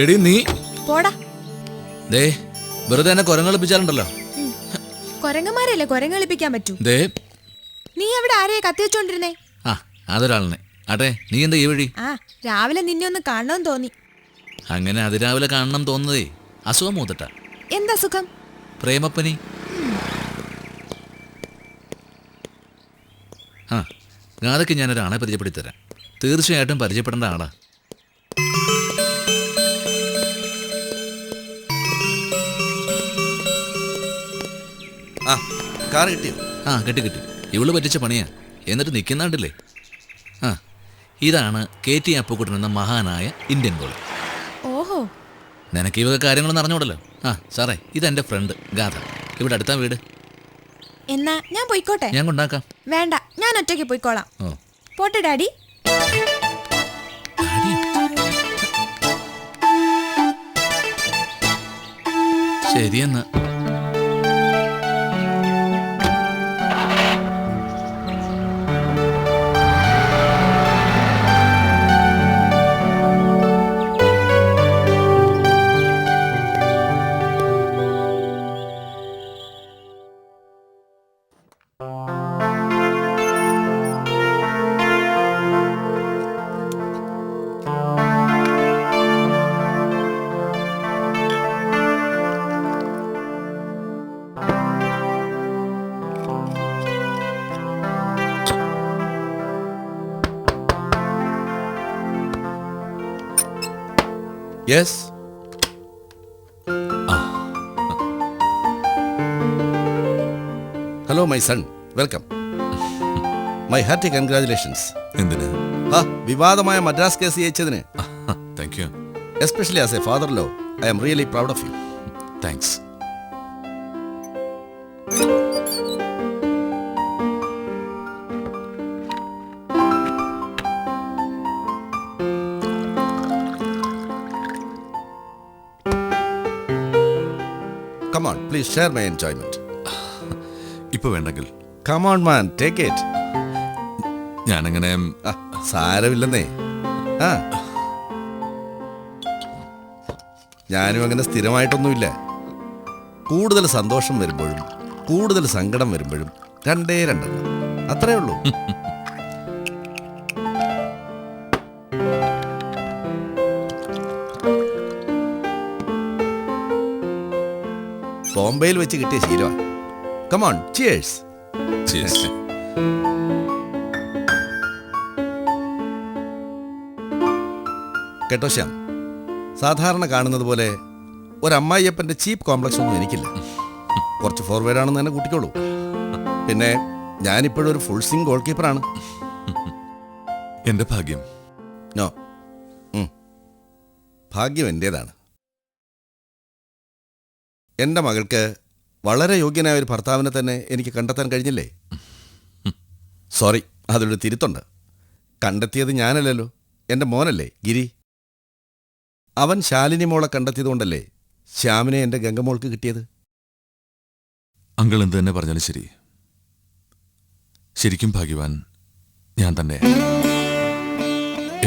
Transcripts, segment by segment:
എടി നീ പോടാ. ദേ വെറുതെ എന്നെ കുരങ്ങളിപ്പിച്ചാലുണ്ടല്ലോ. കൊരങ്ങന്മാരല്ലേ കുരങ്ങളിപ്പിക്കാൻ പറ്റൂ. ദേ നീ അവിടെ ആരെയാ കത്തി വെച്ചോണ്ടിരുന്നേ? ആ അതൊരാളിനെ. ആട്ടെ നീ എന്താ ഈ വഴി? ആ രാവിലെ നിന്നെ ഒന്ന് കാണണമെന്ന് തോന്നി. അങ്ങനെ അതിരാവിലെ കാണണം തോന്നുന്നതേ അസുഖം മൂത്തിട്ട. എന്താ സുഖം? പ്രേമപ്പനി. ആ ഗാഥയ്ക്ക് ഞാനൊരാളെ പരിചയപ്പെടുത്തിത്തരാം. തീർച്ചയായിട്ടും പരിചയപ്പെടേണ്ട ആളാ. ആ കാർ കിട്ടിയോ? ആ കിട്ടി. ഇവള് പറ്റിച്ച പണിയാ. എന്നിട്ട് നിൽക്കുന്നുണ്ടല്ലേ. ആ ഇതാണ് KT അപ്പുക്കുട്ടൻ എന്ന മഹാനായ ഇന്ത്യൻ ഗോളി. ഓഹോ, നിനക്ക് ഈ വക കാര്യങ്ങളൊന്നും അറിഞ്ഞൂടല്ലോ. ആ സാറേ ഇതെൻ്റെ ഫ്രണ്ട് ഗാഥ. ഇവിടെ അടുത്താ വീട്. എന്നാ ഞാൻ പോയിക്കോട്ടെ? ഞാൻ കൊണ്ടാക്കാം. വേണ്ട, ഞാൻ ഒറ്റയ്ക്ക് പോയിക്കോളാം. ഓ പോട്ടെ ഡാഡി. ശരിയെന്നാ. Yes. Hello, my son. Welcome. My hearty congratulations. എന്തിന്? വിവാദമായ മദ്രാസ് കേസ് ജയിച്ചതിന്. Thank you. Especially as a father-in-law, I am really proud of you. Thanks. Come on, please share my enjoyment. ഇപ്പൊ വേണ്ടെങ്കിൽ. Come on, man, take it. ഞാനങ്ങനെ സാരമില്ലെന്നേ. ഞാനും അങ്ങനെ സ്ഥിരമായിട്ടൊന്നുമില്ല. കൂടുതൽ സന്തോഷം വരുമ്പോഴും കൂടുതൽ സങ്കടം വരുമ്പോഴും രണ്ടെണ്ണം അത്രേ ഉള്ളൂ. ബോംബെയിൽ വെച്ച് കിട്ടിയ ശീലമാണ്. Come on, cheers. Cheers. കേട്ടോ ശ്യാം, സാധാരണ കാണുന്നത് പോലെ ഒരമ്മായിയപ്പൻ്റെ ചീപ്പ് കോംപ്ലക്സ് ഒന്നും എനിക്കില്ല. കുറച്ച് ഫോർവേഡാണെന്ന് തന്നെ കൂട്ടിക്കോളൂ. പിന്നെ ഞാനിപ്പോഴും ഒരു ഫുൾ സ്വിംഗ് ഗോൾ കീപ്പറാണ്. എന്റെ ഭാഗ്യം. നോ, ഭാഗ്യം എൻ്റേതാണ്. എൻ്റെ മകൾക്ക് വളരെ യോഗ്യനായ ഒരു ഭർത്താവിനെ തന്നെ എനിക്ക് കണ്ടെത്താൻ കഴിഞ്ഞില്ലേ? സോറി, അതിലൊരു തിരുത്തുണ്ട്. കണ്ടെത്തിയത് ഞാനല്ലല്ലോ, എൻ്റെ മോനല്ലേ ഗിരി. അവൻ ശാലിനി മോളെ കണ്ടെത്തിയതുകൊണ്ടല്ലേ ശ്യാമിനെ എൻ്റെ ഗംഗമോൾക്ക് കിട്ടിയത്. അങ്കിൾ എന്ത് തന്നെ പറഞ്ഞാലും ശരി, ശരിക്കും ഭാഗ്യവാൻ ഞാൻ തന്നെ.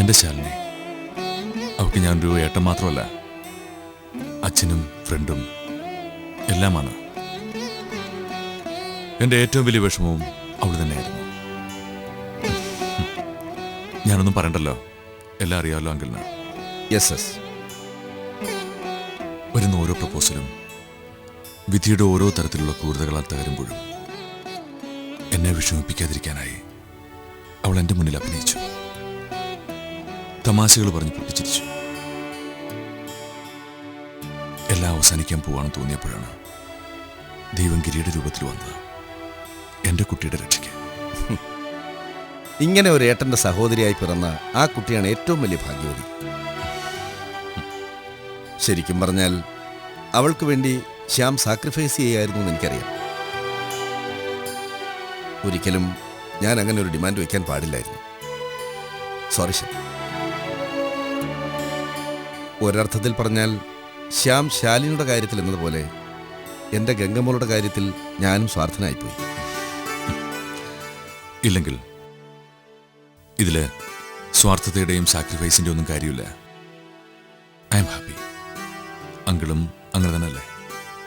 എൻ്റെ ശാലിനി, അവൾക്ക് ഞാനൊരു ഏട്ടൻ മാത്രമല്ല, അച്ഛനും ഫ്രണ്ടും എല്ലാമാണ്. എൻ്റെ ഏറ്റവും വലിയ വിഷമവും അവൾ തന്നെയായിരുന്നു. ഞാനൊന്നും പറയണ്ടല്ലോ, എല്ലാം അറിയാമല്ലോ അങ്കിളിന്. Yes yes. വരുന്ന ഓരോ പ്രപ്പോസലും വിധിയുടെ ഓരോ തരത്തിലുള്ള ക്രൂരതകളാൽ തകരുമ്പോഴും എന്നെ വിഷമിപ്പിക്കാതിരിക്കാനായി അവൾ എൻ്റെ മുന്നിൽ അഭിനയിച്ചു. തമാശകൾ പറഞ്ഞ് പൊട്ടിച്ചിരിച്ചു. എല്ലാം അവസാനിക്കാൻ പോവാണെന്ന് തോന്നിയപ്പോഴാണ് ദൈവം ഗിരിയുടെ രൂപത്തിൽ വന്നത് എൻ്റെ കുട്ടിയുടെ രക്ഷയ്ക്ക്. ഇങ്ങനെ ഒരു ഏട്ടൻ്റെ സഹോദരിയായി പിറന്ന ആ കുട്ടിയാണ് ഏറ്റവും വലിയ ഭാഗ്യവതി. ശരിക്കും പറഞ്ഞാൽ അവൾക്ക് വേണ്ടി ശ്യാം സാക്രിഫൈസ് ചെയ്യായിരുന്നു എന്ന് എനിക്കറിയാം. ഒരിക്കലും ഞാൻ അങ്ങനെ ഒരു ഡിമാൻഡ് വയ്ക്കാൻ പാടില്ലായിരുന്നു. സോറി ശ്യാം. ഒരർത്ഥത്തിൽ പറഞ്ഞാൽ ശ്യാം ശാലിനിയുടെ കാര്യത്തിൽ എന്നതുപോലെ എൻ്റെ ഗംഗമ്മളുടെ കാര്യത്തിൽ ഞാനും സ്വാർത്ഥനായിപ്പോയി. ഇല്ലെങ്കിൽ ഇതില് സ്വാർത്ഥതയുടെയും സാക്രിഫൈസിൻ്റെ ഒന്നും കാര്യമില്ല. I am happy. അങ്കിളും അങ്ങനെ തന്നെയല്ലേ?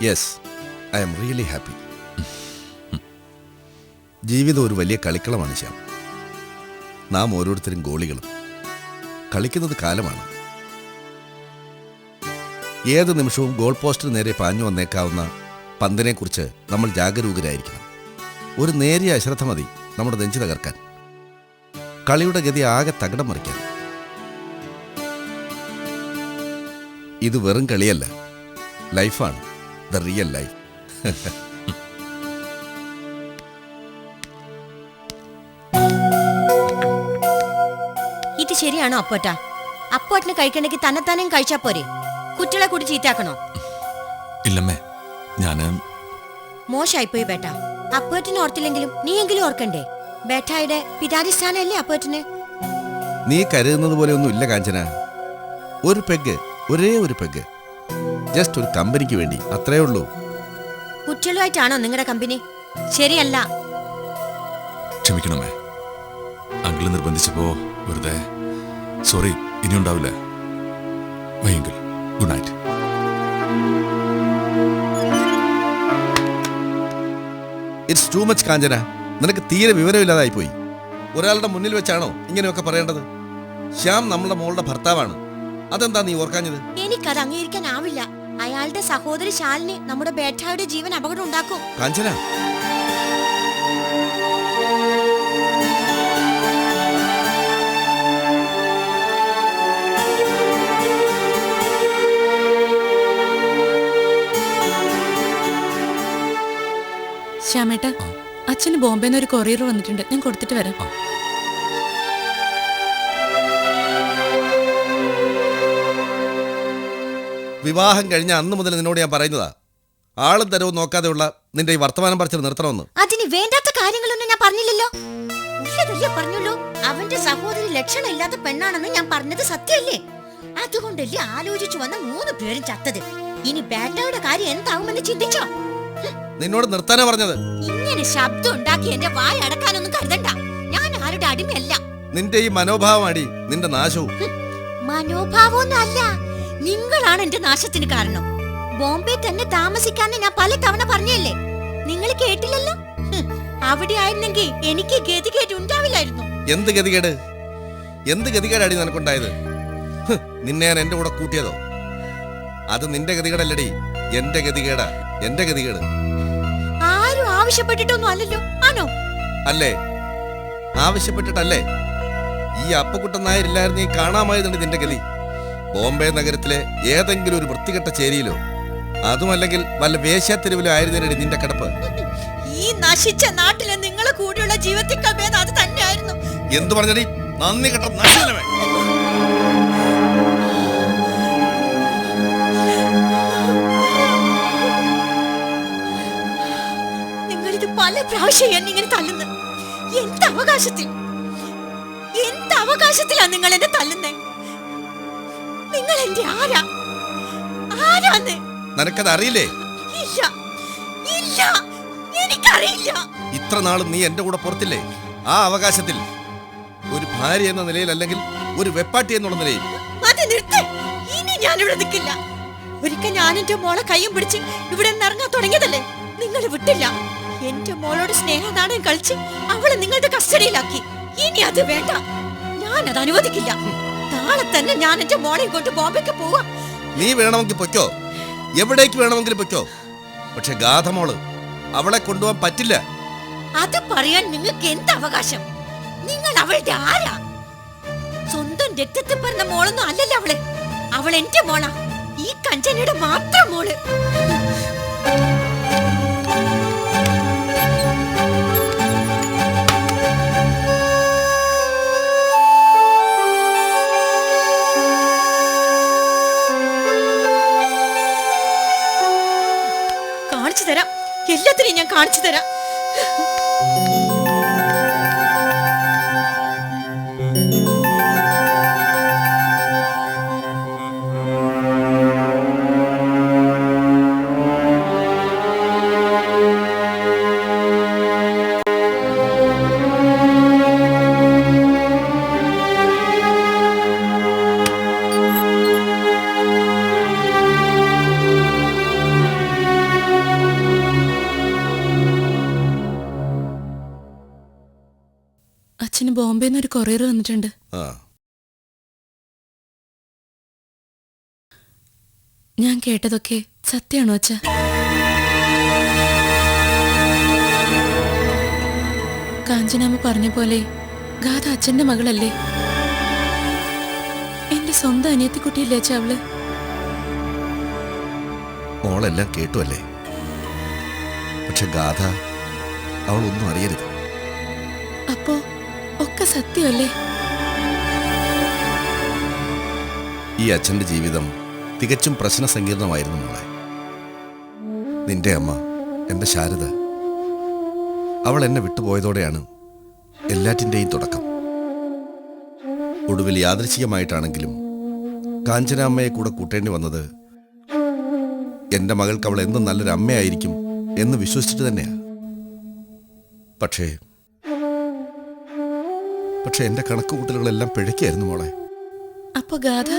Yes, I am really happy. ജീവിതം ഒരു വലിയ കളിക്കളമാണ് ശ്യാം. നാം ഓരോരുത്തരും ഗോളികളും. കളിക്കുന്നത് കാലമാണ്. ഏത് നിമിഷവും ഗോൾ പോസ്റ്റിന് നേരെ പാഞ്ഞു വന്നേക്കാവുന്ന പന്തിനെക്കുറിച്ച് നമ്മൾ ജാഗരൂകരായിരിക്കണം. ഒരു നേരിയ അശ്രദ്ധ മതി നമ്മുടെ നെഞ്ചു തകർക്കാൻ, കളിയുടെ ഗതി ആകെ തകിടം മറിക്കാൻ. ഇത് വെറും കളിയല്ല, ലൈഫാണ്, ദ റിയൽ ലൈഫ്. ഇത് ശരിയാണോ അപ്പോട്ട? അപ്പോട്ടിന് കഴിക്കണമെങ്കിൽ തന്നെത്താനും കഴിച്ചാ പോരെ? കുട്ടികളെ കൂടി ചീത്താക്കണോ? ഇല്ലമ്മേ, ഞാന് മോശായിപ്പോയി ബേട്ടാ. അപ്പോട്ടിന് ഓർത്തില്ലെങ്കിലും നീയെങ്കിലും ഓർക്കണ്ടേ? ബേട്ടായുടെ പിതാരി സ്ഥാനല്ലേ അപ്പോട്ടിന്? നീ കരുതുന്നത് പോലെ ഒന്നും ഇല്ല കാഞ്ചന. ഒരു പെഗ്, ഒരേ ഒരു പെഗ്, ജസ്റ്റ് ഒരു കമ്പനിക്ക് വേണ്ടി, അത്രേ ഉള്ളൂ. കുട്ടികളുമായിട്ടാണോ നിങ്ങളുടെ കമ്പനി? ശരിയല്ല. ക്ഷമിക്കണമേ, അങ്കിള് നിർബന്ധിച്ചപ്പോ വെറുതെ. സോറി, ഇനി ഉണ്ടാവില്ല. വൈകിൽ good night. It's too much Kanchana. നിനക്ക് തീരെ വിവരമില്ലാതായി പോയി. ഒരാളുടെ മുന്നിൽ വെച്ചാണോ ഇങ്ങനെയൊക്കെ പറയേണ്ടത്? ശ്യാം നമ്മളുടെ മോളുടെ ഭർത്താവാണ്. അതെന്താ നീ ഓർക്കാഞ്ഞത്? എനിക്കത് അംഗീകരിക്കാനാവില്ല. അയാളുടെ സഹോദരി ശാലിനി നമ്മുടെ ബേട്ടായുടെ ജീവൻ അപകടം ഉണ്ടാക്കും. കാഞ്ചന, ശ്യാമേട്ട, അച്ഛന് ബോംബെന്ന് ഒരു കൊറിയർ വന്നിട്ടുണ്ട്, ഞാൻ കൊടുത്തിട്ട് വരാം. വിവാഹം കഴിഞ്ഞ അന്ന് മുതൽ നിന്നോട് ഞാൻ പറയുന്നതാ, ആളും തരവും നോക്കാതെയുള്ള നിന്റെ ഈ വർത്തമാനം പറിച്ചത് നിർത്തണമെന്ന്. അതിന് വേണ്ടാത്ത കാര്യങ്ങളൊന്നും ഞാൻ പറഞ്ഞില്ലല്ലോ. ഉള്ളതല്ലേ പറഞ്ഞുള്ളൂ. അവന്റെ സഹോദരി ലക്ഷണമില്ലാത്ത പെണ്ണാണെന്ന് ഞാൻ പറഞ്ഞത് സത്യമല്ലേ? അതുകൊണ്ടല്ലേ ആലോചിച്ചു വന്ന 3 പേരും ചത്തത്. ഇനി ബേട്ടയുടെ കാര്യം എന്താവുമെന്ന് ചിന്തിച്ചോ? നിന്നോട് നിർത്താനാ പറഞ്ഞത്. ഇങ്ങനെ ശബ്ദം ഉണ്ടാക്കി എന്റെ വായ അടക്കാനൊന്നും കരുതണ്ട. ഞാൻ ആരുടെ അടിമയല്ല. നിന്റെ ഈ മനോഭാവമാടി നിന്റെ നാശവും. മനോഭാവമൊന്നും അല്ല, നിങ്ങളാണ് എന്റെ നാശത്തിന് കാരണം. ബോംബെ തന്നെ താമസിക്കാന്ന് ഞാൻ പല തവണ പറഞ്ഞല്ലേ? നിങ്ങൾ കേട്ടില്ലല്ലോ. അവിടെ ആയിരുന്നെങ്കിൽ എനിക്ക് ഗതികേട് ഉണ്ടാവില്ലായിരുന്നു. എന്ത് ഗതികേട്? എന്ത് ഗതികേടാടി നിനക്കുണ്ടായത്? നിന്നെ ഞാൻ എന്റെ കൂടെ കൂട്ടിയതോ? അത് നിന്റെ ഗതികേടല്ലടി, എന്റെ ഗതികേടാ. എന്റെ ഗതികേട്. ആരും ആവശ്യപ്പെട്ടിട്ടൊന്നും അല്ലല്ലോ, ആണോ? അല്ലേ? ആവശ്യപ്പെട്ടിട്ടല്ലേ? ഈ അപ്പക്കുട്ടൻ നായരില്ലായിരുന്നു ഈ കാണാമായതുണ്ട് നിന്റെ ഗതി. ബോംബെ നഗരത്തിലെ ഏതെങ്കിലും ഒരു വൃത്തികെട്ട ചേരിയിലോ, അതുമല്ലെങ്കിൽ വല്ല വേശ്യാത്തെരുവിലോ ആയിരുന്നേനടി നിന്റെ കിടപ്പ്. ഈ നശിച്ച നാട്ടിലെ നിങ്ങളെ കൂടെയുള്ള ജീവിതത്തിൽ ഭേദം അത് തന്നെയായിരുന്നു. എന്തു പറഞ്ഞടി? നന്ദി കെട്ട നഷ്ടമേ. നിങ്ങളിത് പല പ്രാവശ്യം എന്നിങ്ങനെ തല്ലുന്നു. എന്ത് അവകാശത്തിൽ? എന്ത് അവകാശത്തിലാ നിങ്ങൾ എന്നെ തല്ലുന്നേ? നിങ്ങൾ എന്റെ ആരാ? ആരാന്ന്? നിനക്കത് അറിയില്ലേ? ഇല്ല, ഇല്ല, എനിക്കറിയില്ല. ഇത്ര നാളും നീ എന്റെ കൂടെ പുറത്തില്ലേ? ആ അവകാശത്തിൽ ഒരു ഭാര്യ എന്ന നിലയിൽ, അല്ലെങ്കിൽ ഒരു വെപ്പാട്ടി എന്നുള്ള നിലയിൽ. അത് നിർത്ത്. ഇനി ഞാനിവിടെ നിൽക്കില്ല. ഒരിക്കൽ ഞാൻ എന്റെ മോളെ കയ്യും പിടിച്ച് ഇവിടെ നിന്ന് ഇറങ്ങാൻ തുടങ്ങിയതല്ലേ? നിങ്ങൾ വിട്ടില്ല. എന്റെ മോളോട് സ്നേഹദാനം കളിച്ച് അവളെ നിങ്ങളുടെ കസ്റ്റഡിയിലാക്കി. ഇനി അത് വേണ്ട, ഞാൻ അത് അനുവദിക്കില്ല. നാളെ തന്നെ ഞാൻ എന്റെ മോളെ കൊണ്ട് ബോംബെക്ക് പോവാ. നീ വേണമെങ്കിൽ പൊയ്ക്കോ, എവിടേക്ക് വേണമെങ്കിലും പൊയ്ക്കോ. പക്ഷെ ഗാഥമോള്, അവളെ കൊണ്ടുപോകാൻ പറ്റില്ല. അത് പറയാൻ നിങ്ങൾക്ക് എന്ത് അവകാശം? നിങ്ങൾ അവളുടെ ആരാ? സ്വന്തം രക്തത്തിൽ പറഞ്ഞ മോളൊന്നും അല്ലല്ലോ അവള്. അവൾ എന്റെ മോളാ, ഈ കഞ്ചനയുടെ മാത്രം മോള്. കാണിച്ചു തരാം, എല്ലാത്തിനെയും ഞാൻ കാണിച്ചു തരാം. ബോംബെന്ന് ഒരു കൊറിയർ വന്നിട്ടുണ്ട്. ആ ഞാൻ കേട്ടതൊക്കെ സത്യമാണോ അച്ഛാ? കാഞ്ചനാമ്മ പറഞ്ഞ പോലെ ഗാഥ അച്ഛന്റെ മകളല്ലേ? എന്റെ സ്വന്തം അനിയത്തിക്കുട്ടിയില്ലേ അച്ഛാ അവള്? മോളെല്ലാം കേട്ടു അല്ലേ? പക്ഷെ ഗാഥ അവളൊന്നും അറിയരുത്. അപ്പോ ഒക്കെ സത്യമല്ലേ? ഈ അച്ഛൻ്റെ ജീവിതം തികച്ചും പ്രശ്ന സങ്കീർണമായിരുന്നു മോളെ. നിന്റെ അമ്മ എൻ്റെ ശാരദ, അവൾ എന്നെ വിട്ടുപോയതോടെയാണ് എല്ലാറ്റിൻ്റെയും തുടക്കം. ഒടുവിൽ യാദൃച്ഛികമായിട്ടാണെങ്കിലും കാഞ്ചനാമ്മയെ കൂടെ കൂട്ടേണ്ടി വന്നത് എൻ്റെ മകൾക്ക് അവൾ എന്നും നല്ലൊരു അമ്മയായിരിക്കും എന്ന് വിശ്വസിച്ചിട്ട് തന്നെയാ. പക്ഷേ എൻ്റെ കണക്കുകൂട്ടലുകളെല്ലാം പിഴയ്ക്കായിരുന്നു മോളെ. അപ്പൊ ഗാഥ?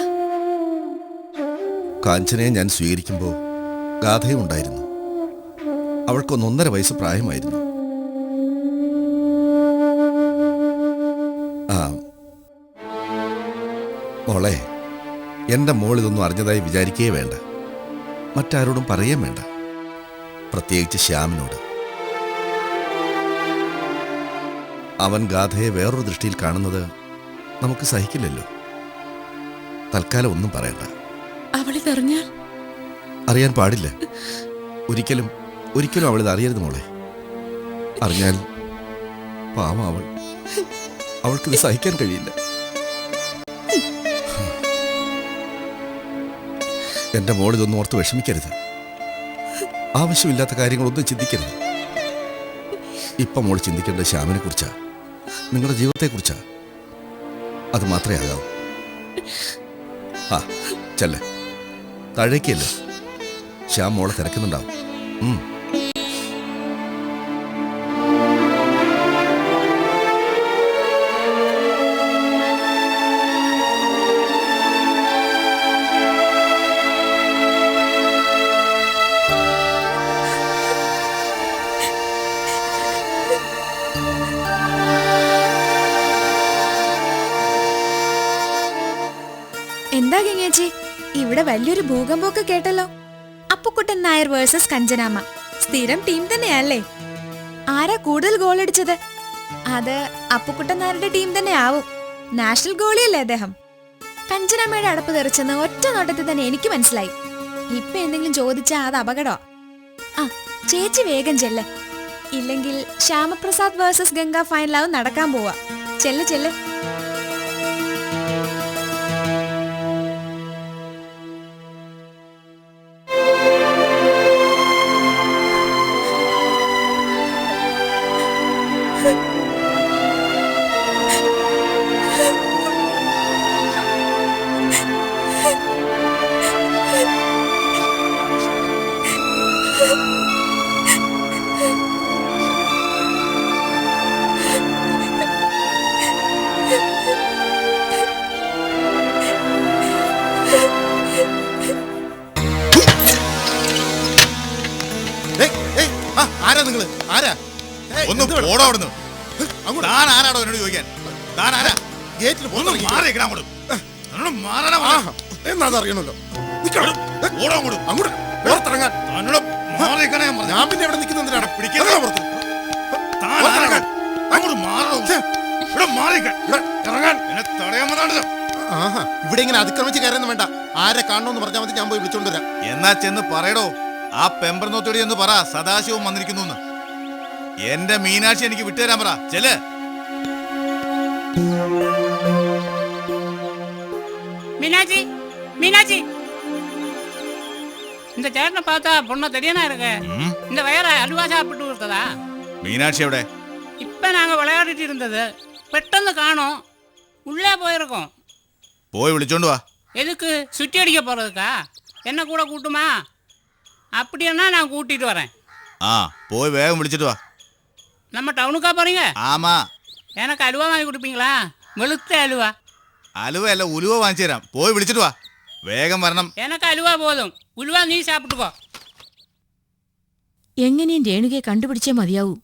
കാഞ്ചനയെ ഞാൻ സ്വീകരിക്കുമ്പോൾ ഗാഥയും ഉണ്ടായിരുന്നു. അവൾക്ക് 1.5 വയസ്സ് പ്രായമായിരുന്നു. ആ മോളെ, എൻ്റെ മോൾ ഇതൊന്നും അറിഞ്ഞതായി വിചാരിക്കേ വേണ്ട. മറ്റാരോടും പറയാൻ വേണ്ട, പ്രത്യേകിച്ച് ശ്യാമിനോട്. അവൻ ഗാഥയെ വേറൊരു ദൃഷ്ടിയിൽ കാണുന്നത് നമുക്ക് സഹിക്കില്ലല്ലോ. തൽക്കാലം ഒന്നും പറയണ്ട. അവളിതറിഞ്ഞാൽ? അറിയാൻ പാടില്ല. ഒരിക്കലും അവളിത് അറിയരുത് മോളെ. അറിഞ്ഞാൽ പാവം അവൾക്കിത് സഹിക്കാൻ കഴിയില്ല. എൻ്റെ മോൾ ഇതൊന്നും ഓർത്ത് വിഷമിക്കരുത്. ആവശ്യമില്ലാത്ത കാര്യങ്ങളൊന്നും ചിന്തിക്കരുത്. ഇപ്പം മോൾ ചിന്തിക്കേണ്ടത് ശ്യാമിനെ കുറിച്ചാ, നിങ്ങളുടെ ജീവിതത്തെക്കുറിച്ചാ. അത് മാത്രമേ ആകാവൂ. ആ ചെല്ലേ, താഴേക്കല്ലേ. ശ്യാം മോളെ തിരക്കുന്നുണ്ടാവും. എന്താ ഗംഗേച്ചി, ഇവിടെ വലിയൊരു ഭൂകമ്പമൊക്കെ കേട്ടല്ലോ. അപ്പുക്കുട്ടൻ നായർ വേഴ്സസ് കഞ്ചനാമ്മ സ്ഥിരം ടീം തന്നെയല്ലേ? ആരാ കൂടുതൽ ഗോൾ അടിച്ചത്? അത് അപ്പുക്കുട്ടൻ നായരുടെ ടീം തന്നെ ആവും. നാഷണൽ ഗോളിയല്ലേ അദ്ദേഹം. കഞ്ചനാമ്മയുടെ അടപ്പ് തെറിച്ചെന്ന് ഒറ്റ നോട്ടത്തിൽ തന്നെ എനിക്ക് മനസ്സിലായി. ഇപ്പൊ എന്തെങ്കിലും ചോദിച്ചാ അത് അപകടമാ. ആ ചേച്ചി വേഗം ചെല്ല്, ഇല്ലെങ്കിൽ ശ്യാമപ്രസാദ് വേഴ്സസ് ഗംഗ ഫൈനലാവും നടക്കാൻ പോവാ. ചെല്ല്. ഒന്ന് പോടോ അവിടുന്ന്. താൻ ആരാടോ എന്നോട് ചോദിക്കാൻ? താൻ ആരാ? ഗേറ്റിൽ എന്നാന്നറിയണല്ലോ. ഞാൻ പിന്നെ ഇവിടെ നിൽക്കുന്നതിനാണ് ഇവിടെ ഇങ്ങനെ അതിക്രമിച്ച് കയറുന്നു വേണ്ട. ആരെ കാണണമെന്ന് പറഞ്ഞാൽ മതി, ഞാൻ പോയി വിളിച്ചോണ്ട് വരാം. എന്നാ ചെന്ന് പറയടോ, ആ പെമ്പർനോത്തോടി എന്ന് പറ സദാശിവം വന്നിരിക്കുന്നു. എന്റെ മീനാക്ഷി എനിക്ക് വിട്ടുതരാൻ പറ. ചെല്. மீனாட்சி இந்த சேட்டனை பார்த்தா பொண்ணை தெரியானா இருக்கு. இந்த வயற அல்வா சாப்பிட்டு இருக்கதா? மீனாட்சி எവിടെ? இப்ப நாங்க விளையாடிட்டு இருந்தது பெட்டன்னு காணோம். உள்ளே போயிருக்கோம். போய் விളിച്ചോണ്ട് வா. எதுக்கு? சுற்றி அடிக்க போறதுக்கா? என்ன கூட கூட்டுமா? அப்படின்னா நான் கூட்டிட்டு வரேன். போய் வேகம் விളിച്ചിട്ട് வா. நம்ம டவுனுக்கா போறீங்க? ஆமா. எனக்கு அல்வா வாங்கி கொடுப்பீங்களா? வெளுத்த அல்வா. അലുവ അല്ല, ഉലുവ വാങ്ങിച്ചു തരാം. പോയി വിളിച്ചിട്ട് വാ, വേഗം വരണം. எனக்கு அல்வா போதும். உலுவா நீ சாப்பிட்டுக்கோ. എങ്ങനെയും രേണുകയെ കണ്ടുപിടിച്ചേ മതിയാവൂ.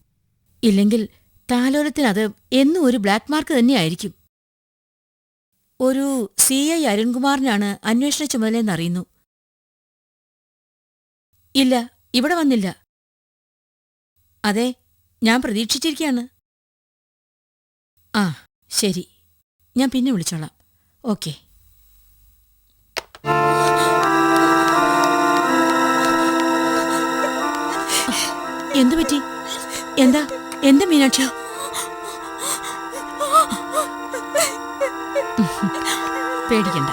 ഇല്ലെങ്കിൽ താലോലത്തിന് അത് എന്നും ഒരു ബ്ലാക്ക് മാർക്ക് തന്നെയായിരിക്കും. ഒരു CI അരുൺകുമാറിനാണ് അന്വേഷണ ചുമതലയെന്നറിയുന്നു. ഇല്ല, ഇവിടെ വന്നില്ല. അതെ, ഞാൻ പ്രതീക്ഷിച്ചിരിക്കുകയാണ്. ആ, ശരി, ഞാൻ പിന്നെ വിളിച്ചോളാം. ഓക്കെ. എന്തു പറ്റി? എന്താ എന്താ മീനാക്ഷി? പേടിക്കണ്ട.